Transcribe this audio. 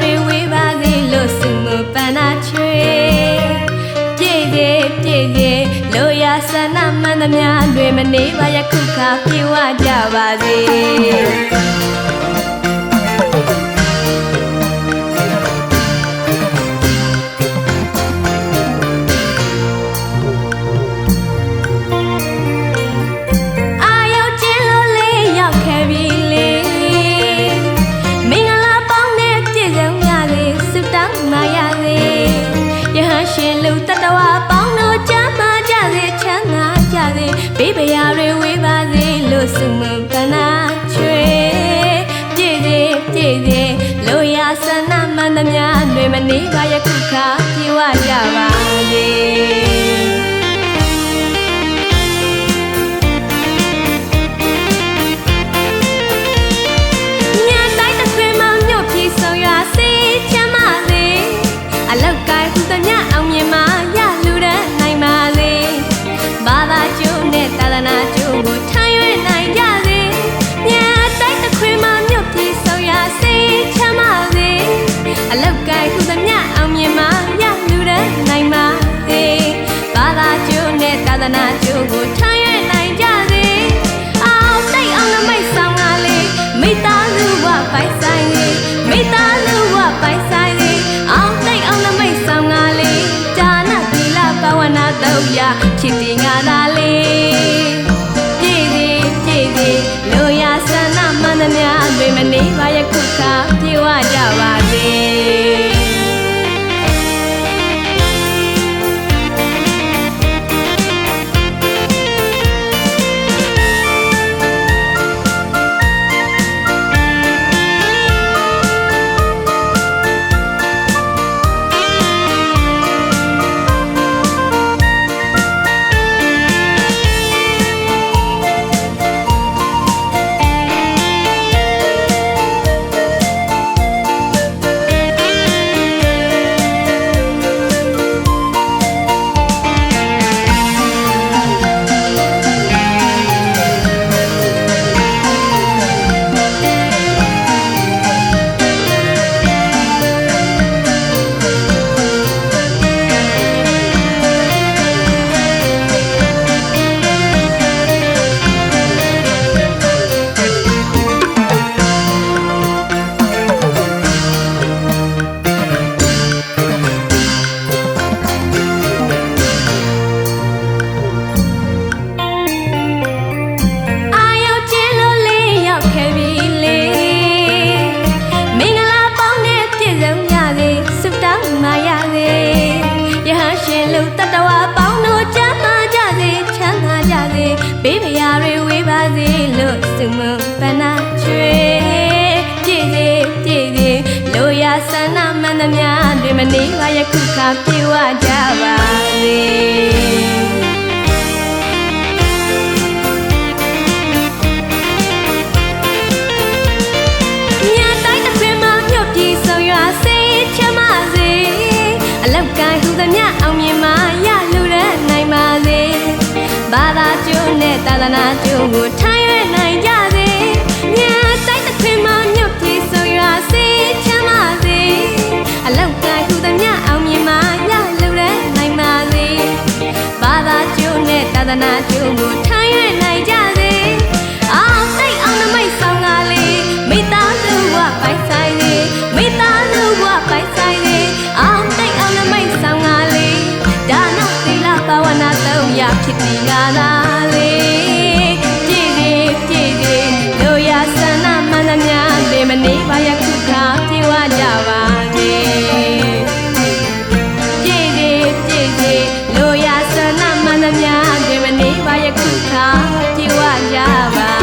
တွေဝေးပါစေလို့စုမှုပန်းနာချွေပြည့်စေလိုရာဆန္ဒမှန်သမျှတွေမနေပါယခုခါပြေဝကြပါစေဘေးပရာတွေဝေးပါစေလို့စုမှုပန်းနာချွေပြည့်စေလိုရာဆန္ဒမှန်သမျှတွေမနေပါယခုခါပြေဝကြပါစေညတိုင်းတစ်ခွေမောင်ညို့ပြေဆုံးရွာစေချမ်းပါစေအလောက်ကဟူသမျှအောင်မြင်မှရလူတဲ့နိုင်ပါစေဘာသာကျိုးနဲ့သာသနာကျိုးကိုထမ်းရွက်နိုင်ကြစေညတိုင်းတစ်ခွေမှမြုပ်ပြေဆုံးရစေချမ်းပါစေအလောက်ကဟူသမျှအောင်မြင်မှရလူတဲ့နိုင်ပါစေဘာသာကျိုးနဲ့သာသနာကျိုးကိုထမ်းရွက်နိုင်ကြစေအောင်တိတ်အောင်နမိတ်ဆောင်ကားလေးမိသားစုဘဝပိုင်ဆိုင်လေးမိသားစုဘဝပိုင်ဆိုင်လေးအောင်တိတ်အောင်နမိတ်ဆောင်ကားလေးဒါနသီလဘာဝနာတော့ရချစ်တင်ငါသာလေးပြည့်စေလိုရာဆန္ဒမှန်သမျှတွေမနေပါယခုခါပြေဝကြပါစေဘေးပရာတွေဝေးပါစေလို့စုမှုပန်းနာချွေပြည့်စေလိုရာဆန္ဒမှန်သမျှတွေမနေပါယခုခါပြေဝကြပါစေညတိုင်းတစ်ခွေမှမြုပ်ပြေဆုံးရွာစေချမ်းပါစေအလောက်ကဟူသမျှအောင်မြင်မှရလူတဲ့နိုင်ပါစေဘာသာကျိုးနဲ့သာသနာကျိုးကိုထမ်းရွက်နိုင်ကြစေညတိုင်းတစ်ခွေမှမြုပ်ပြေဆုံးရွာစေချမ်းပါစေအလောက်ကဟူသမျှအောင်မြင်မှရလူတဲ့နိုင်ပါစေဘာသာကျိုးနဲ့သာသနာကျိုးကိုထမ်းရွက်နိုင်ကြစေအောင်တိတ်အောင်နမိတ်ဆောင်ကားလေးမိသားစုဘဝပိုင်ဆိုင်လေးမိသားစုဘဝပိုင်ဆိုင်လေးအောင်တိတ်အောင်နမိတ်ဆောင်ကားလေးဒါနသီလဘာဝနာတော့ရဖြစ်ဒီငါသာလေးပြည့်စေလိုရာဆန္ဒမှန်သမျှတွေမနေပါယခုခါပြေဝကြပါစေပြည့်စေလိုရာဆန္ဒမှန်သမျှတွေမနေပါယခုခါပြေဝကြပါ